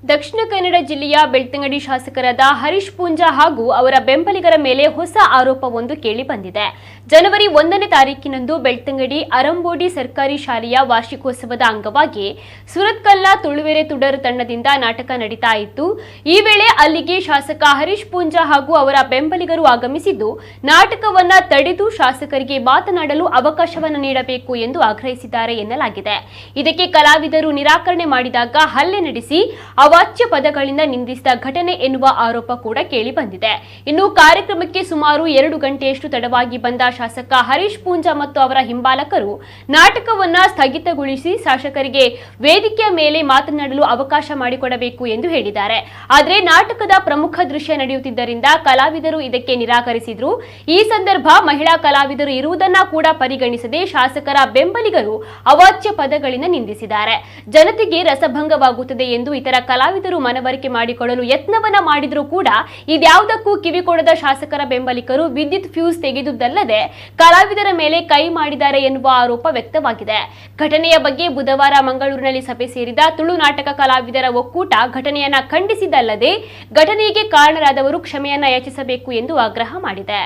ದಕ್ಷಿಣ ಕನ್ನಡ ಜಿಲ್ಲೆಯ ಬೆಳ್ತಂಗಡಿ ಶಾಸಕರಾದ ಹರೀಶ್ ಪೂಂಜಾ ಹಾಗೂ ಅವರ ಬೆಂಬಲಿಗರ ಮೇಲೆ ಹೊಸ ಆರೋಪವೊಂದು ಕೇಳಿಬಂದಿದೆ. ಜನವರಿ 1ನೇ ತಾರೀಕಿನಂದು ಬೆಳ್ತಂಗಡಿ ಅರಂಬೋಡಿ ಸರ್ಕಾರಿ ಶಾಲೆಯ ವಾರ್ಷಿಕೋತ್ಸವದ ಅಂಗವಾಗಿ ಸುರತ್ಕಲ್ನ ತುಳುವೆರೆ ತುಡರ್ ತಂಡದಿಂದ ನಾಟಕ ನಡೀತಾ ಇತ್ತು. ಈ ವೇಳೆ ಅಲ್ಲಿಗೆ ಶಾಸಕ ಹರೀಶ್ ಪೂಂಜಾ ಹಾಗೂ ಅವರ ಬೆಂಬಲಿಗರು ಆಗಮಿಸಿದ್ದು ನಾಟಕವನ್ನ ತಡೆದು ಶಾಸಕರಿಗೆ ಮಾತನಾಡಲು ಅವಕಾಶವನ್ನು ನೀಡಬೇಕು ಎಂದು ಆಗ್ರಹಿಸಿದ್ದಾರೆ ಎನ್ನಲಾಗಿದೆ. ಇದಕ್ಕೆ ಕಲಾವಿದರು ನಿರಾಕರಣೆ ಮಾಡಿದಾಗ ಹಲ್ಲೆ ನಡೆಸಿ ಅವಾಚ್ಯ ಪದಗಳಿಂದ ನಿಂದಿಸಿದ ಘಟನೆ ಎನ್ನುವ ಆರೋಪ ಕೂಡ ಕೇಳಿಬಂದಿದೆ. ಇನ್ನು ಕಾರ್ಯಕ್ರಮಕ್ಕೆ ಸುಮಾರು 2 ಗಂಟೆಯಷ್ಟು ತಡವಾಗಿ ಬಂದ ಶಾಸಕ ಹರೀಶ್ ಪೂಂಜಾ ಮತ್ತು ಅವರ ಹಿಂಬಾಲಕರು ನಾಟಕವನ್ನ ಸ್ಥಗಿತಗೊಳಿಸಿ ಶಾಸಕರಿಗೆ ವೇದಿಕೆಯ ಮೇಲೆ ಮಾತನಾಡಲು ಅವಕಾಶ ಮಾಡಿಕೊಡಬೇಕು ಎಂದು ಹೇಳಿದ್ದಾರೆ. ಆದರೆ ನಾಟಕದ ಪ್ರಮುಖ ದೃಶ್ಯ ನಡೆಯುತ್ತಿದ್ದರಿಂದ ಕಲಾವಿದರು ಇದಕ್ಕೆ ನಿರಾಕರಿಸಿದ್ರು. ಈ ಸಂದರ್ಭ ಮಹಿಳಾ ಕಲಾವಿದರು ಇರುವುದನ್ನ ಕೂಡ ಪರಿಗಣಿಸದೆ ಶಾಸಕರ ಬೆಂಬಲಿಗರು ಅವಾಚ್ಯ ಪದಗಳಿಂದ ನಿಂದಿಸಿದ್ದಾರೆ. ಜನತೆಗೆ ರಸಭಂಗವಾಗುತ್ತದೆ ಎಂದು ಇತರ ಕಲಾವಿದರು ಮನವರಿಕೆ ಮಾಡಿಕೊಳ್ಳಲು ಯತ್ನವನ್ನ ಮಾಡಿದರೂ ಕೂಡ ಇದ್ಯಾವುದಕ್ಕೂ ಕಿವಿಕೊಡದ ಶಾಸಕರ ಬೆಂಬಲಿಗರು ವಿದ್ಯುತ್ ಫ್ಯೂಸ್ ತೆಗೆದುದಲ್ಲದೆ ಕಲಾವಿದರ ಮೇಲೆ ಕೈ ಮಾಡಿದ್ದಾರೆ ಎನ್ನುವ ಆರೋಪ ವ್ಯಕ್ತವಾಗಿದೆ. ಘಟನೆಯ ಬಗ್ಗೆ ಬುಧವಾರ ಮಂಗಳೂರಿನಲ್ಲಿ ಸಭೆ ಸೇರಿದ ತುಳು ನಾಟಕ ಕಲಾವಿದರ ಒಕ್ಕೂಟ ಘಟನೆಯನ್ನ ಖಂಡಿಸಿದಲ್ಲದೆ ಘಟನೆಗೆ ಕಾರಣರಾದವರು ಕ್ಷಮೆಯನ್ನ ಯಾಚಿಸಬೇಕು ಎಂದು ಆಗ್ರಹ ಮಾಡಿದೆ.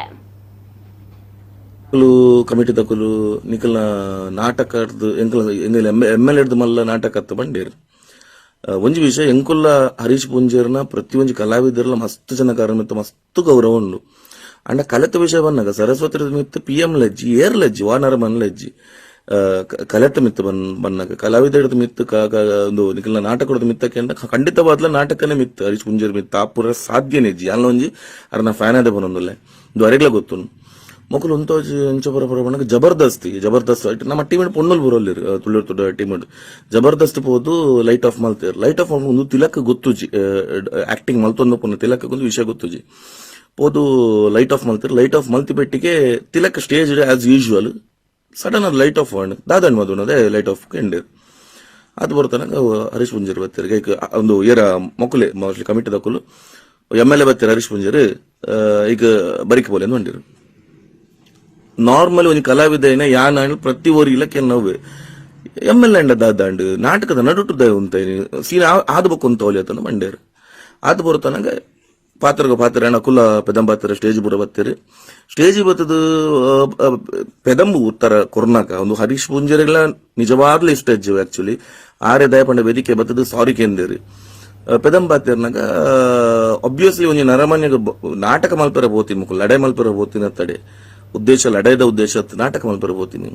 ಕಮಿಟಿ ತಕಲು ನಿಕಲ ನಾಟಕ ಎಮ್ಎಲ್ಎ ಮಲ್ಲ ನಾಟಕ ಬಂಡೇರು ಒಂಜಿ ವಿಷಯ ಎಂಕುಲ್ಲ ಹರೀಶ್ ಪೂಂಜೇರ್ನ ಪ್ರತಿಯೊಂದು ಕಲಾವಿದರ್ಲ ಮಸ್ತ್ ಜನ ಕಾರ್ಮಿಕ ಮಸ್ತ್ ಗೌರವ ಉಂಡು ಅಂಡ ಕಲೆತ ವಿಷಯ ಬಂದಾಗ ಸರಸ್ವತಿ ಮಿತ್ PM ಲಜ್ಜಿ ಏರ್ ಲಜ್ಜಿ ವಾನರ ಮನ್ ಲಜ್ಜಿ ಕಲೆತ ಮಿತ್ ಬಂದಾಗ ಕಲಾವಿದ ಮಿತ್ ಒಂದು ನಿಕಲ್ನ ನಾಟಕ ಮಿತ್ತಕ್ಕೆ ಖಂಡಿತವಾದ್ಲ ನಾಟಕನೇ ಮಿತ್ ಹರೀಶ್ ಪೂಂಜೇರ್ ಮಿತ್ ಆಪುರ ಸಾಧ್ಯನೇ ಇಜ್ಜಿ ಅಲ್ಲ ಒಂಜಿ ಅರ್ನ ಫ್ಯಾನ್ ಅದೇ ಬಂದೊಂದುಲ್ಲೆ ಇದು ಅರೆಗ್ಲ ಗೊತ್ತು ಮೊಕಲು ಉಂತೋಜಿ ಎಂಚಪುರ ಪುರ ಜಬರ್ದಸ್ತಿ ನಮ್ಮ ಟೀಮ್ ಪೊನ್ನಲ್ ಬುರಲ್ಲಿ ತುಳು ತುಡ ಟೀಮ್ ಜಬರ್ದಸ್ತ್ ಪೋದು ಲೈಟ್ ಆಫ್ ಮಲ್ತೇರ್ ಲೈಟ್ ಆಫ್ ಒಂದು ತಿಲಕ್ ಗೊತ್ತುಜಿ ಆಕ್ಟಿಂಗ್ ಮಲ್ತೊಂದು ಪುಣ್ಯ ತಿಲಕ್ ಒಂದು ವಿಷಯ ಗೊತ್ತುಜಿ ಪೋದು ಲೈಟ್ ಆಫ್ ಮಲ್ತೇರ್ ಲೈಟ್ ಆಫ್ ಮಲ್ತಿ ಪೆಟ್ಟಿಗೆ Tilak stage as usual sudden ಅದು ಲೈಟ್ ಆಫ್ ದಾದನ್ ಮದುನದೇ ಲೈಟ್ ಆಫ್ ಎಂಡೇರ್ ಅದು ಬರ್ತಾನೆ ಹರೀಶ್ ಪೂಂಜೇರ್ ಬತ್ತೇರ್ ಒಂದು ಏರ ಮೊಕಲೆ ಮೋಸ್ಟ್ಲಿ ಕಮಿಟಿ ದಕ್ಕಲು MLA ಬತ್ತೇರ್ ಹರೀಶ್ ಪೂಂಜೇರ್ ಈಗ ಬರಿಕೆ ಬೋಲೆ ಅಂದಿರು ನಾರ್ಮಲ್ ಒಂದು ಕಲಾವಿದ ಯಾನ ಪ್ರತಿ ಓರಿಗಿಲ್ಲ ಕೆಲವು MLA ದಾದಂಡು ನಾಟಕದ ನಡುಟುದ ಉಂತ ಸೀನ್ ಆದಬೇಕು ಅಂತ ಹೊಲಿಯತನ ಮಂಡ್ಯರು ಆದ ಬರುತ್ತಾನಂಗ ಪಾತ್ರ ಕುಲ ಪೆದಂಬಾತರ ಸ್ಟೇಜ್ ಬುಡ ಬತ್ತೇರಿ ಸ್ಟೇಜ್ ಬತ್ತದ ಪೆದಂಬು ಉತ್ತರ ಕೊರ್ನಾಕ ಒಂದು ಹರೀಶ್ ಪೂಂಜೇರಿಗಳ ನಿಜವಾಗ್ಲೂ ಇಷ್ಟ ಇಜ್ಜು ಆಕ್ಚುಲಿ ಆರೆ ದಯಪಂಡ ವೇದಿಕೆ ಬತ್ತದ ಸಾರಿ ಕೇಂದ್ರಿ ಪೆದಂಬಾತಿರ್ನಾಗ ಒಬ್ವಿಯಸ್ಲಿ ಒಂದು ನರಮನ್ಯ ನಾಟಕ ಮಲ್ಪರ ಬೋತೀನಿ ಮುಖ ಲಡೆ ಮಲ್ಪರ ಬೋತಿನ ತಡೆ ಉದ್ದೇಶ ಲಡೆದ ಉದ್ದೇಶ ನಾಟಕ ಮಲ್ಪರ ಬೋತೀನಿ